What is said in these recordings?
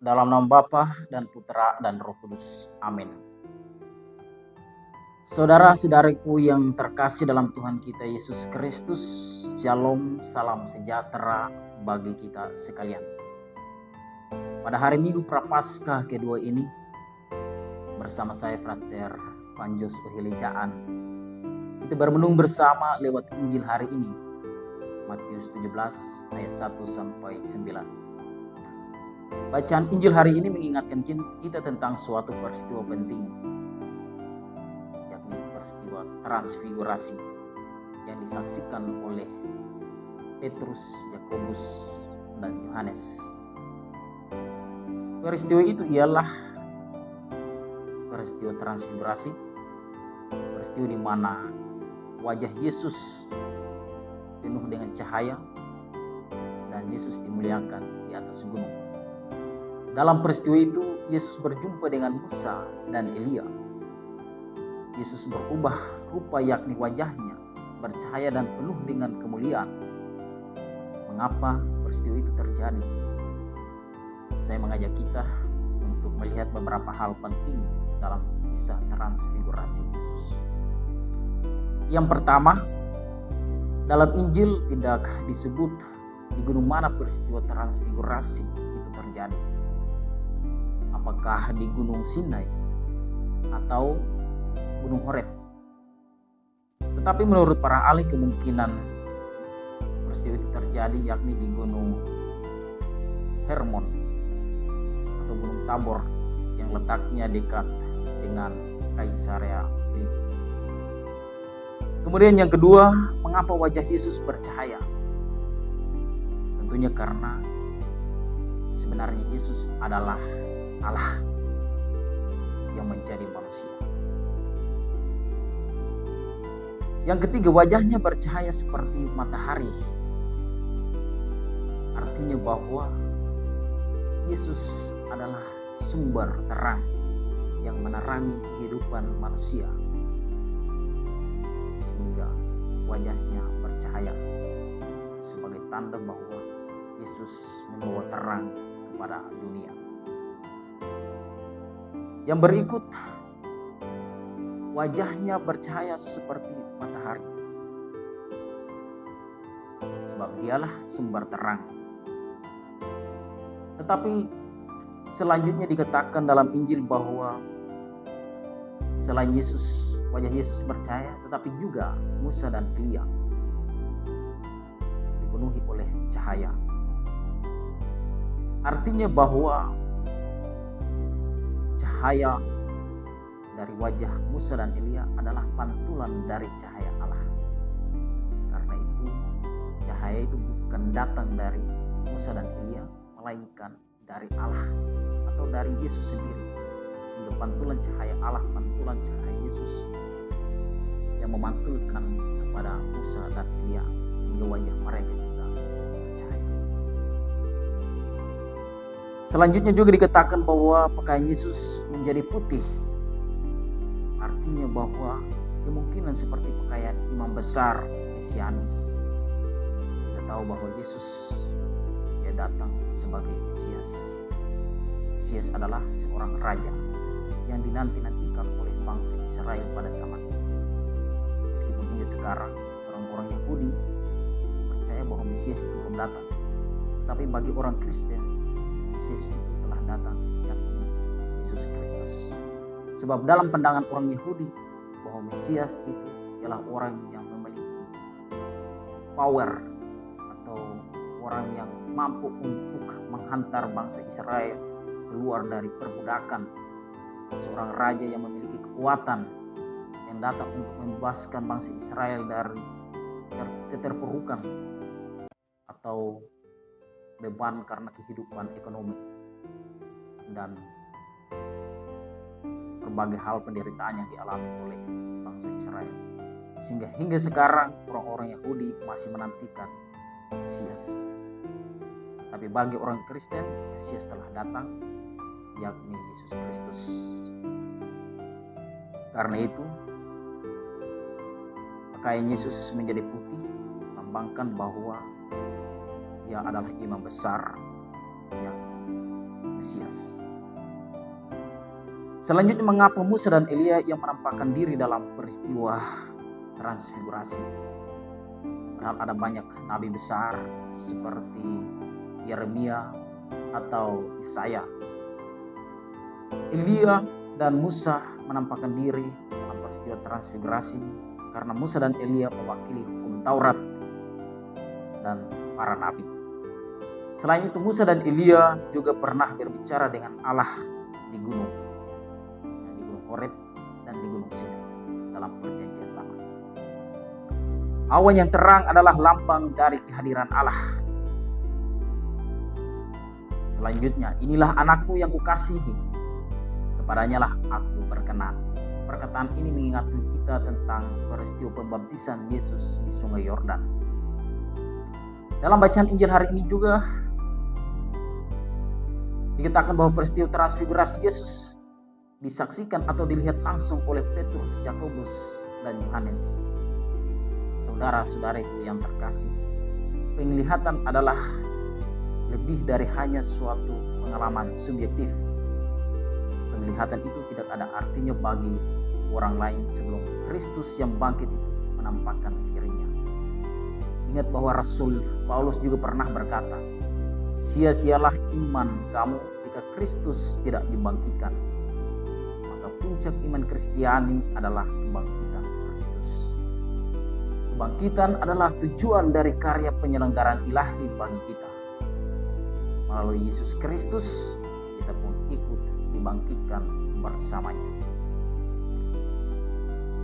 Dalam nama Bapa dan Putra dan Roh Kudus. Amin. Saudara-saudariku yang terkasih dalam Tuhan kita Yesus Kristus, Shalom, salam sejahtera bagi kita sekalian. Pada hari Minggu Prapaskah kedua ini, bersama saya Frater Panjos Uhilejaan, kita bermenung bersama lewat Injil hari ini, Matius 17 ayat 1 sampai 9. Bacaan Injil hari ini mengingatkan kita tentang suatu peristiwa penting, yakni peristiwa transfigurasi yang disaksikan oleh Petrus, Yakobus, dan Yohanes. Peristiwa itu ialah peristiwa transfigurasi, peristiwa di mana wajah Yesus penuh dengan cahaya dan Yesus dimuliakan di atas gunung. Dalam peristiwa itu, Yesus berjumpa dengan Musa dan Elia. Yesus berubah rupa, yakni wajahnya bercahaya dan penuh dengan kemuliaan. Mengapa peristiwa itu terjadi? Saya mengajak kita untuk melihat beberapa hal penting dalam kisah transfigurasi Yesus. Yang pertama, dalam Injil tidak disebut di gunung mana peristiwa transfigurasi itu terjadi. Apakah di Gunung Sinai atau Gunung Horeb? Tetapi menurut para ahli kemungkinan peristiwa itu terjadi yakni di Gunung Hermon atau Gunung Tabor yang letaknya dekat dengan Kaisarea Filipi. Kemudian yang kedua, mengapa wajah Yesus bercahaya? Tentunya karena sebenarnya Yesus adalah Allah yang menjadi manusia. Yang ketiga, wajahnya bercahaya seperti matahari. Artinya bahwa Yesus adalah sumber terang yang menerangi kehidupan manusia, sehingga wajahnya bercahaya sebagai tanda bahwa Yesus membawa terang kepada dunia. Yang berikut, wajahnya bercahaya seperti matahari, sebab dialah sumber terang. Tetapi selanjutnya dikatakan dalam Injil bahwa selain Yesus, wajah Yesus bercahaya, tetapi juga Musa dan Elia dipenuhi oleh cahaya. Artinya bahwa cahaya dari wajah Musa dan Elia adalah pantulan dari cahaya Allah. Karena itu, cahaya itu bukan datang dari Musa dan Elia, melainkan dari Allah atau dari Yesus sendiri. Sehingga pantulan cahaya Allah, pantulan cahaya Yesus yang memantulkan kepada Musa dan Elia, sehingga wajah mereka juga bercahaya. Selanjutnya juga dikatakan bahwa pakaian Yesus menjadi putih. Artinya bahwa kemungkinan seperti pakaian imam besar mesianis. Kita tahu bahwa Yesus dia datang sebagai Mesias. Mesias adalah seorang raja yang dinanti-nantikan oleh bangsa Israel pada zaman itu. Meskipun hingga sekarang orang-orang Yahudi percaya bahwa Mesias itu belum datang, tetapi bagi orang Kristen, Mesias itu telah datang, yakni Yesus Kristus. Sebab dalam pandangan orang Yahudi bahwa Mesias itu ialah orang yang memiliki power atau orang yang mampu untuk menghantar bangsa Israel keluar dari perbudakan. Seorang raja yang memiliki kekuatan yang datang untuk membebaskan bangsa Israel dari keterpurukan atau beban karena kehidupan ekonomi dan berbagai hal penderitaan yang dialami oleh bangsa Israel. Sehingga hingga sekarang orang-orang Yahudi masih menantikan Mesias. Tapi bagi orang Kristen, Mesias telah datang, yakni Yesus Kristus. Karena itu, pakaian Yesus menjadi putih, melambangkan bahwa Ia adalah imam besar yang Mesias. Selanjutnya, mengapa Musa dan Elia yang menampakkan diri dalam peristiwa transfigurasi? Padahal ada banyak nabi besar seperti Yeremia atau Yesaya. Elia dan Musa menampakkan diri dalam peristiwa transfigurasi karena Musa dan Elia mewakili hukum Taurat dan para nabi. Selain itu, Musa dan Elia juga pernah berbicara dengan Allah di gunung Horeb dan di gunung Sinai dalam perjanjian lama. Awan yang terang adalah lambang dari kehadiran Allah. Selanjutnya, inilah anakku yang kukasihi, kepadanya lah aku berkenan. Perkataan ini mengingatkan kita tentang peristiwa pembaptisan Yesus di Sungai Yordan. Dalam bacaan Injil hari ini juga dikatakan bahwa peristiwa transfigurasi Yesus disaksikan atau dilihat langsung oleh Petrus, Yakobus, dan Yohanes. Saudara-saudariku yang terkasih, penglihatan adalah lebih dari hanya suatu pengalaman subjektif. Penglihatan itu tidak ada artinya bagi orang lain sebelum Kristus yang bangkit itu menampakkan dirinya. Ingat bahwa Rasul Paulus juga pernah berkata, sia-sialah iman kamu jika Kristus tidak dibangkitkan. Puncak iman Kristiani adalah kebangkitan Kristus. Kebangkitan adalah tujuan dari karya penyelenggaraan ilahi bagi kita. Melalui Yesus Kristus, kita pun ikut dibangkitkan bersamanya.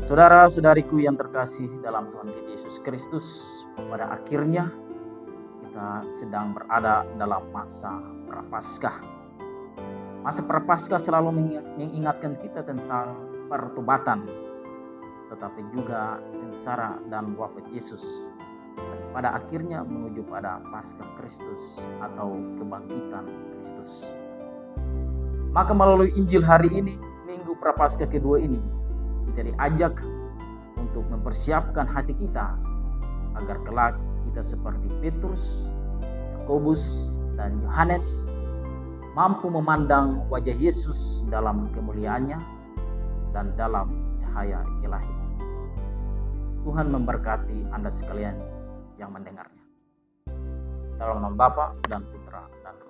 Saudara-saudariku yang terkasih dalam Tuhan kita Yesus Kristus, pada akhirnya kita sedang berada dalam masa Prapaskah. Masa Prapaskah selalu mengingatkan kita tentang pertobatan, tetapi juga sengsara dan wafat Yesus, dan pada akhirnya menuju pada Paskah Kristus atau kebangkitan Kristus. Maka melalui Injil hari ini, Minggu Prapaskah kedua ini, kita diajak untuk mempersiapkan hati kita agar kelak kita seperti Petrus, Yakobus, dan Yohanes mampu memandang wajah Yesus dalam kemuliaannya dan dalam cahaya ilahi. Tuhan memberkati Anda sekalian yang mendengarnya. Dalam nama Bapa dan Putra dan Roh